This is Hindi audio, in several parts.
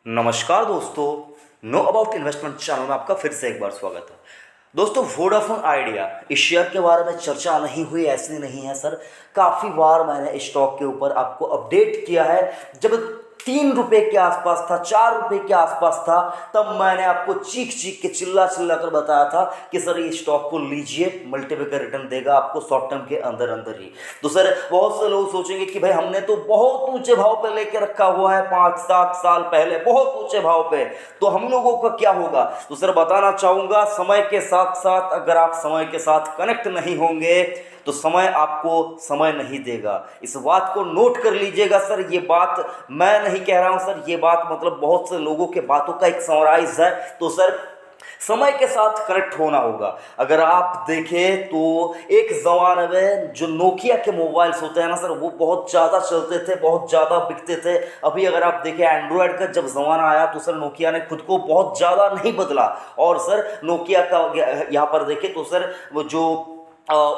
नमस्कार दोस्तों, नो अबाउट इन्वेस्टमेंट चैनल में आपका फिर से एक बार स्वागत है। दोस्तों, वोडाफोन आइडिया इस शेयर के बारे में चर्चा नहीं हुई ऐसी नहीं है सर। काफ़ी बार मैंने इस स्टॉक के ऊपर आपको अपडेट किया है। जब 3 रुपए के आसपास था, 4 रुपए के आसपास था, तब मैंने आपको चीख चीख के चिल्ला चिल्ला कर बताया था कि सर ये स्टॉक को लीजिए, मल्टीपल रिटर्न देगा आपको शॉर्ट टर्म के अंदर अंदर ही। तो सर बहुत से लोग सोचेंगे कि भाई हमने तो बहुत ऊंचे भाव पे लेके रखा हुआ है 5-7 साल पहले, बहुत ऊंचे भाव पे, तो हम लोगों का क्या होगा। तो सर बताना चाहूंगा, समय के साथ साथ अगर आप समय के साथ कनेक्ट नहीं होंगे तो समय आपको समय नहीं देगा। इस बात को नोट कर लीजिएगा सर। ये बात मैं नहीं कह रहा हूं सर, ये बात मतलब बहुत से लोगों के बातों का एक समराइज है। तो सर समय के साथ कनेक्ट होना होगा। अगर आप देखें तो एक ज़माने में जो नोकिया के मोबाइल्स होते हैं ना सर, वो बहुत ज़्यादा चलते थे, बहुत ज़्यादा बिकते थे। अभी अगर आप देखें एंड्रॉयड का जब ज़माना आया तो सर नोकिया ने खुद को बहुत ज़्यादा नहीं बदला। और सर नोकिया का यहाँ पर देखें तो सर वो जो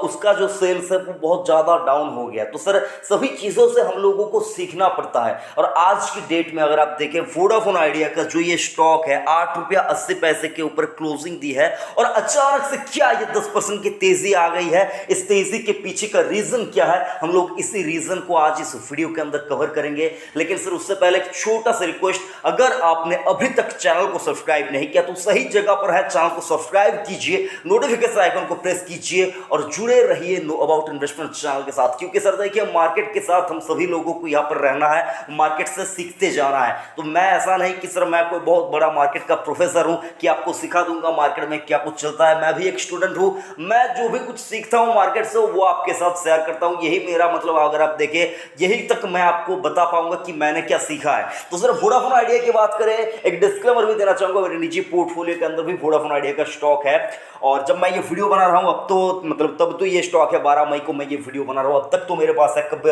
उसका जो सेल्स है वो बहुत ज़्यादा डाउन हो गया। तो सर सभी चीज़ों से हम लोगों को सीखना पड़ता है। और आज की डेट में अगर आप देखें, वोडाफोन आइडिया का जो ये स्टॉक है 8 रुपया 80 पैसे के ऊपर क्लोजिंग दी है। और अचानक से क्या ये 10% की तेज़ी आ गई है, इस तेज़ी के पीछे का रीज़न क्या है, हम लोग इसी रीज़न को आज इस वीडियो के अंदर कवर करेंगे। लेकिन सर उससे पहले एक छोटा सा रिक्वेस्ट, अगर आपने अभी तक चैनल को सब्सक्राइब नहीं किया तो सही जगह पर है, चैनल को सब्सक्राइब कीजिए, नोटिफिकेशन आइकन को प्रेस कीजिए और जुड़े रहिए नो अबाउट इन्वेस्टमेंट चैनल के साथ। क्योंकि सर देखिए, मार्केट के साथ हम सभी लोगों को यहाँ पर रहना है, मार्केट से सीखते जाना है। तो मैं ऐसा नहीं कि सर मैं कोई बहुत बड़ा मार्केट का प्रोफेसर हूँ कि आपको सिखा दूंगा मार्केट में क्या कुछ चलता है। मैं भी एक स्टूडेंट हूँ, मैं जो भी कुछ सीखता हूँ मार्केट से वो आपके साथ शेयर करता हूँ। यही मेरा मतलब, अगर आप देखें यही तक मैं आपको बता पाऊंगा कि मैंने क्या सीखा है। तो सर वोडाफोन आइडिया की बात करें, एक डिस्क्लेमर भी देना चाहूंगा, मेरे निजी पोर्टफोलियो के अंदर भी वोडाफोन आइडिया का स्टॉक है। और जब मैं ये वीडियो बना रहा हूँ अब तो मतलब तब तो ये स्टॉक है, 12 मई को मैं ये वीडियो बना रहा हूँ, अब तक तो मेरे पास है। कब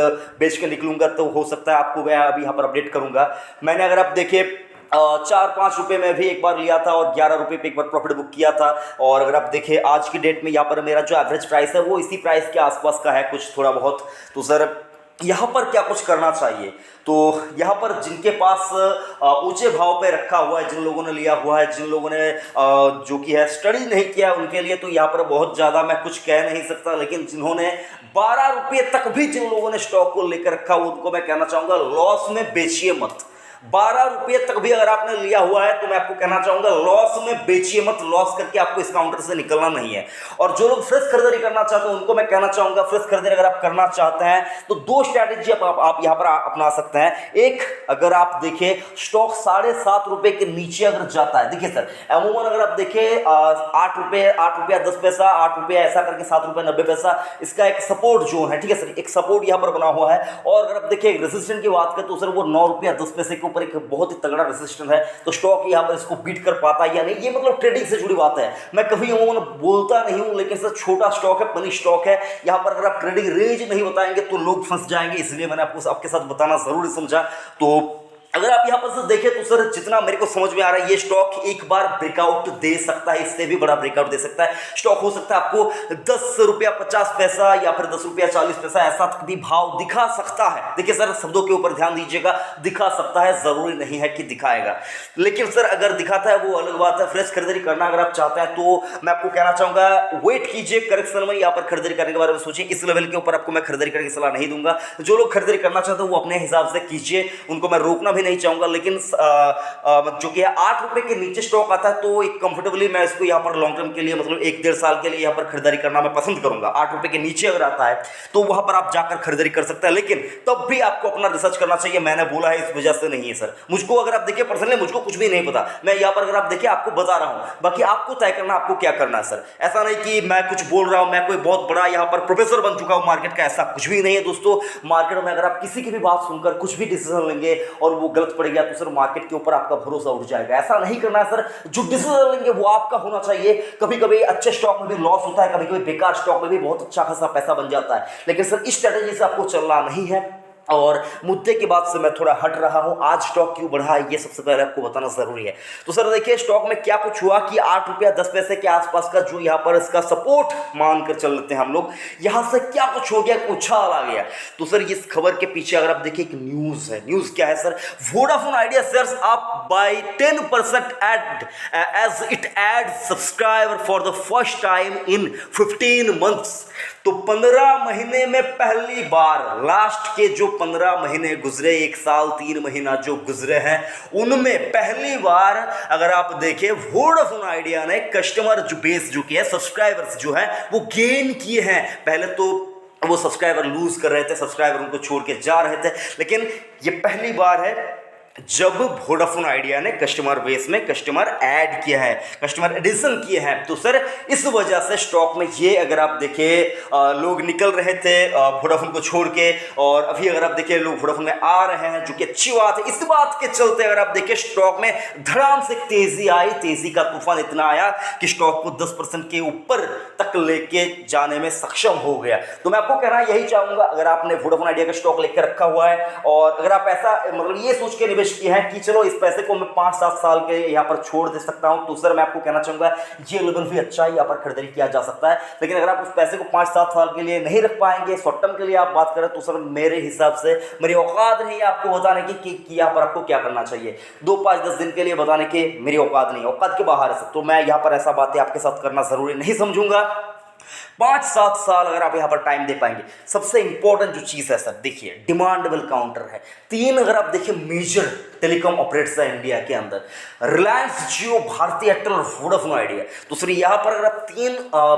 बेच के निकलूंगा तो हो सकता है आपको मैं अभी यहाँ पर अपडेट करूंगा। मैंने अगर आप देखें 4-5 रुपए में भी एक बार लिया था और 11 रुपए पे एक बार प्रॉफिट बुक किया था। और अगर आप देखें आज की डेट में यहाँ पर मेरा जो एवरेज प्राइस है वो इसी प्राइस के आसपास का है, कुछ थोड़ा बहुत। तो सर यहाँ पर क्या कुछ करना चाहिए, तो यहाँ पर जिनके पास ऊंचे भाव पे रखा हुआ है, जिन लोगों ने लिया हुआ है, जिन लोगों ने जो कि है स्टडी नहीं किया, उनके लिए तो यहाँ पर बहुत ज़्यादा मैं कुछ कह नहीं सकता। लेकिन जिन्होंने 12 रुपये तक भी जिन लोगों ने स्टॉक को लेकर रखा, उनको मैं कहना चाहूँगा लॉस में बेचिए मत। 12 रुपये तक भी अगर आपने लिया हुआ है तो मैं आपको कहना चाहूंगा लॉस में बेचिए मत। लॉस करके आपको इस काउंटर से निकलना नहीं है। और जो लोग फ्रेश खरीदारी करना चाहते हैं उनको मैं कहना चाहूंगा, फ्रेश खरीदारी अगर आप करना चाहते हैं तो 2 स्ट्रैटेजी आप यहाँ पर अपना सकते हैं। एक, अगर आप देखें स्टॉक 7.5 रुपए के नीचे अगर जाता है, देखिए सर अमूमन अगर आप देखें 8 रुपया 10 पैसा, 8 रुपया ऐसा करके 7 रुपया 90 पैसा इसका एक सपोर्ट जोन है। ठीक है सर, एक सपोर्ट यहाँ पर बना हुआ है। और अगर आप देखें रेजिस्टेंस की बात करें तो सर वो 9 रुपया 10 पैसे ऊपर एक बहुत ही तगड़ा रेजिस्टेंस है। तो स्टॉक यहां पर इसको बीट कर पाता है या नहीं, ये मतलब ट्रेडिंग से जुड़ी बात है। मैं कभी अमूमन बोलता नहीं हूं, लेकिन सर छोटा स्टॉक है, पनी स्टॉक है, यहां पर अगर आप ट्रेडिंग रेंज नहीं बताएंगे तो लोग फंस जाएंगे, इसलिए मैंने आपको आपके साथ बताना जरूरी समझा। तो अगर आप यहां पर से देखें तो सर जितना मेरे को समझ में आ रहा है, ये स्टॉक एक बार ब्रेकआउट दे सकता है, इससे भी बड़ा ब्रेकआउट दे सकता है। स्टॉक हो सकता है आपको 10 रुपया 50 पैसा या फिर 10 रुपया 40 पैसा ऐसा भी भाव दिखा सकता है। देखिए सर शब्दों के ऊपर ध्यान दीजिएगा, दिखा सकता है, जरूरी नहीं है कि दिखाएगा। लेकिन सर अगर दिखाता है वो अलग बात है। फ्रेश खरीदारी करना अगर आप चाहते हैं तो मैं आपको कहना चाहूंगा वेट कीजिए, करेक्शन में यहाँ पर खरीदारी करने के बारे में सोचिए। इस लेवल के ऊपर आपको मैं खरीदारी करने की सलाह नहीं दूंगा। जो लोग खरीदारी करना चाहते हैं वो अपने हिसाब से कीजिए, उनको मैं रोकना भी नहीं चाहूंगा। लेकिन जो कि 8 रुपए के नीचे स्टॉक आता है तो एक कंफर्टेबली मैं इसको यहाँ पर लॉन्ग टर्म के लिए मतलब 1-1.5 साल के लिए यहाँ पर खरीदारी करना मैं पसंद करूंगा। 8 रुपए के नीचे अगर आता है तो वहां पर आप जाकर खरीदारी कर सकते हैं, लेकिन तब भी आपको अपना रिसर्च करना चाहिए। मैंने बोला है इस वजह से नहीं है सर, मुझको अगर आप देखिए पर्सनली मुझको कुछ भी नहीं पता, मैं यहाँ पर अगर आप देखिए आपको बता रहा हूँ, बाकी आपको तय करना आपको क्या करना है सर। ऐसा नहीं कि मैं कुछ बोल रहा हूँ, मैं कोई बहुत बड़ा यहाँ पर प्रोफेसर बन चुका हूँ मार्केट का, ऐसा कुछ भी नहीं है दोस्तों। मार्केट में अगर आप किसी की भी बात सुनकर कुछ भी डिसीजन लेंगे और वो गलत पड़ गया तो सर मार्केट के ऊपर आपका भरोसा उठ जाएगा। ऐसा नहीं करना है सर, जो डिसीजन लेंगे वो आपका होना चाहिए। कभी कभी अच्छे स्टॉक में भी लॉस होता है, कभी कभी बेकार स्टॉक में भी बहुत अच्छा खासा पैसा बन जाता है, लेकिन सर इस स्ट्रेटेजी से आपको चलना नहीं है। और मुद्दे की बात से मैं थोड़ा हट रहा हूं। आज स्टॉक क्यों बढ़ा है ये सबसे पहले आपको बताना ज़रूरी है। तो सर देखिए स्टॉक में क्या कुछ हुआ कि 8 रुपया 10 पैसे के आसपास का जो यहाँ पर इसका सपोर्ट मान कर चल लेते हैं हम लोग, यहाँ से क्या कुछ हो गया, उछाल आ गया। तो सर इस खबर के पीछे अगर आप देखिए एक न्यूज़ है। न्यूज़ क्या है sir? Vodafone Idea shares up by 10% as it add subscriber for the first time in 15 months. तो 15 महीने में पहली बार, लास्ट के जो 15 महीने गुजरे, 1 साल 3 महीना जो गुजरे हैं, उनमें पहली बार अगर आप देखें वोडाफोन आइडिया ने कस्टमर जो बेस जो किया है, सब्सक्राइबर्स जो है वो गेन किए हैं। पहले तो वो सब्सक्राइबर लूज कर रहे थे, सब्सक्राइबर उनको छोड़ के जा रहे थे, लेकिन ये पहली बार है जब वोडाफोन आइडिया ने कस्टमर बेस में कस्टमर ऐड किया है, कस्टमर एडिशन किए हैं। तो सर इस वजह से स्टॉक में ये अगर आप देखें लोग निकल रहे थे वोडाफोन को छोड़ के, और अभी अगर आप देखें लोग वोडाफोन में आ रहे हैं, जो कि अच्छी बात है। इस बात के चलते अगर आप देखें स्टॉक में धड़ाम से तेजी आई, तेजी का तूफान इतना आया कि स्टॉक को 10% के ऊपर तक लेके जाने में सक्षम हो गया। तो मैं आपको कहना यही चाहूंगा, अगर आपने वोडाफोन आइडिया का स्टॉक लेकर रखा हुआ है और अगर आप ऐसा मतलब ये सोच के की है कि चलो इस पैसे को मैं 5-7 साल के यहाँ पर छोड़ दे सकता हूं, तो सर मैं आपको कहना चाहूंगा ये लेवल भी अच्छा है, यहाँ पर खरीदारी किया जा सकता है। लेकिन अगर आप उस पैसे को 5-7 साल के लिए नहीं रख पाएंगे, शॉर्ट टर्म के लिए आप बात करें, तो सर मेरे हिसाब से मेरी औकात नहीं है आपको बताने की कि यहाँ पर आपको क्या करना चाहिए। 2-5-10 दिन के लिए बताने की मेरी औकात नहीं है, औकात के बाहर है सर। तो मैं यहाँ पर ऐसा बातें आपके साथ करना जरूरी नहीं समझूंगा। 5-7 साल अगर आप यहाँ पर टाइम दे पाएंगे। सबसे इंपॉर्टेंट जो चीज़ है सर देखिए, डिमांडेबल काउंटर है। 3 अगर आप देखिए मेजर टेलीकॉम ऑपरेटर्स है इंडिया के अंदर, रिलायंस, जियो, भारती एयरटेल और वोडाफोन आइडिया। तो सर यहाँ पर अगर आप 3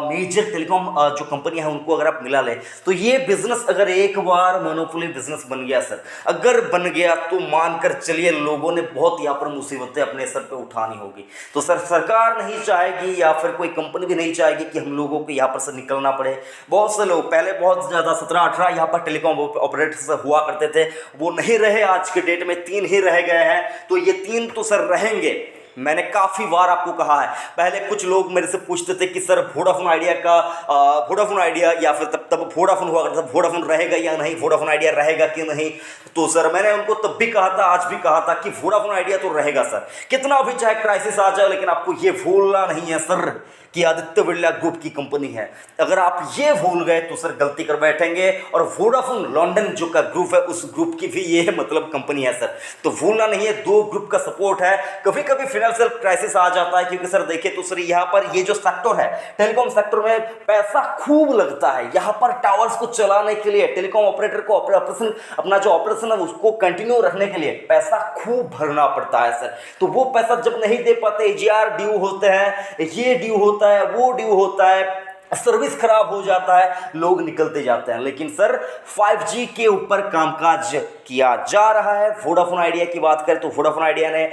मेजर टेलीकॉम जो कंपनियां हैं उनको अगर आप मिला ले, तो ये बिजनेस अगर एक बार मोनोपोली बिजनेस बन गया सर, अगर बन गया तो मानकर चलिए लोगों ने बहुत यहाँ पर मुसीबतें अपने सर पे उठानी होगी। तो सर सरकार नहीं चाहेगी या फिर कोई कंपनी भी नहीं चाहेगी कि हम लोगों को यहाँ पर से निकलना पड़े। बहुत से लोग पहले बहुत ज़्यादा 17-18 यहाँ पर टेलीकॉम ऑपरेटर्स हुआ करते थे, वो नहीं रहे। आज के डेट में 3 ही रह गए हैं। तो ये 3 तो सर रहेंगे। मैंने काफ़ी बार आपको कहा है, पहले कुछ लोग मेरे से पूछते थे कि सर वोडाफोन आइडिया या फिर तब वोडाफोन हुआ करता था, वोडाफोन रहेगा या नहीं, वोडाफोन आइडिया रहेगा कि नहीं। तो सर मैंने उनको तब भी कहा था, आज भी कहा था कि वोडाफोन आइडिया तो रहेगा सर, कितना भी चाहे क्राइसिस आ जाए। लेकिन आपको ये भूलना नहीं है सर कि आदित्य बिरला ग्रुप की कंपनी है। अगर आप ये भूल गए तो सर गलती कर बैठेंगे। और वोडाफोन लंदन जो का ग्रुप है, उस ग्रुप की भी ये मतलब कंपनी है सर। तो भूलना नहीं है, 2 ग्रुप का सपोर्ट है। कभी कभी फाइनेंशियल क्राइसिस आ जाता है, क्योंकि सर देखिए तो सर यहाँ पर ये जो सेक्टर है टेलीकॉम सेक्टर में पैसा खूब लगता है। यहाँ पर टावर्स को चलाने के लिए टेलीकॉम ऑपरेटर को ऑपरेशन अपना जो ऑपरेशन है उसको कंटिन्यू रखने के लिए पैसा खूब भरना पड़ता है सर। तो वो पैसा जब नहीं दे पाते, AGR ड्यू होते हैं, ये ड्यू होता है, वो ड्यू होता है, सर्विस खराब हो जाता है, लोग निकलते जाते हैं। लेकिन सर 5G के ऊपर कामकाज किया जा रहा है। वोडाफोन आइडिया की बात करें तो वोडाफोन आइडिया ने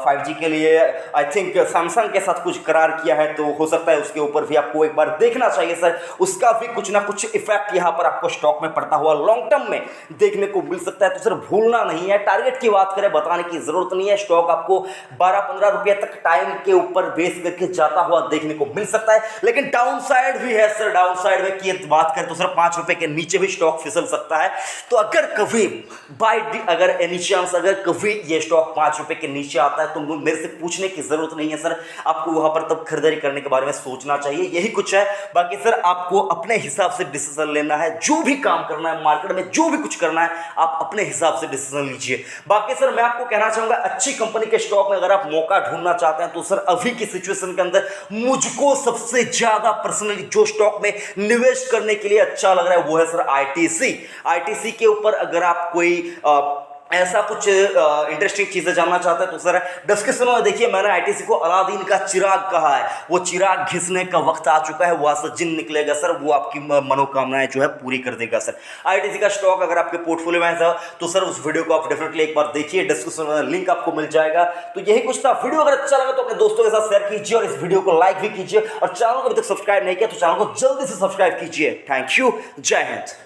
5G के लिए आई थिंक सैमसंग के साथ कुछ करार किया है, तो हो सकता है उसके ऊपर भी आपको एक बार देखना चाहिए सर। उसका भी कुछ ना कुछ इफेक्ट यहाँ पर आपको स्टॉक में पड़ता हुआ लॉन्ग टर्म में देखने को मिल सकता है। तो सर भूलना नहीं है, टारगेट की बात करें बताने की जरूरत नहीं है। स्टॉक आपको 12-15 रुपये तक टाइम के ऊपर बेस करके जाता हुआ देखने को मिल सकता है। लेकिन डाउन साइड भी है सर, डाउन साइड में की बात करें तो सर 5 रुपए के नीचे भी स्टॉक फिसल सकता है। तो अगर कभी अगर एनी चांस अगर कभी ये स्टॉक 5 रुपए के नीचे आता है तो मेरे से पूछने की जरूरत नहीं है सर, आपको वहां पर तब खरीदारी करने के बारे में सोचना चाहिए। यही कुछ है। बाकी सर आपको अपने हिसाब से डिसीजन लेना है, जो भी काम करना है मार्केट में, जो भी कुछ करना है आप अपने हिसाब से डिसीजन लीजिए। बाकी सर मैं आपको कहना चाहूंगा, अच्छी कंपनी के स्टॉक में अगर आप मौका ढूंढना चाहते हैं तो सर अभी की सिचुएशन के अंदर मुझको सबसे ज्यादा पर्सनली जो स्टॉक में निवेश करने के लिए अच्छा लग रहा है वो है सर आईटीसी के ऊपर। अगर आप कोई ऐसा कुछ इंटरेस्टिंग चीजें जानना चाहते हैं तो सर डिस्क्रिप्शन में देखिए, मैंने आईटीसी को अलादीन का चिराग कहा है। वो चिराग घिसने का वक्त आ चुका है, वहां से जिन निकलेगा सर, वो आपकी मनोकामनाएं जो है पूरी कर देगा सर। आईटीसी का स्टॉक अगर आपके पोर्टफोलियो में है तो सर उस वीडियो को आप डेफिनेटली एक बार देखिए, डिस्क्रिप्शन में लिंक आपको मिल जाएगा। तो यही कुछ था। वीडियो अगर अच्छा लगा तो अपने दोस्तों के साथ शेयर कीजिए और इस वीडियो को लाइक भी कीजिए। और चैनल को अभी तक सब्सक्राइब नहीं किया तो चैनल को जल्दी से सब्सक्राइब कीजिए। थैंक यू, जय हिंद।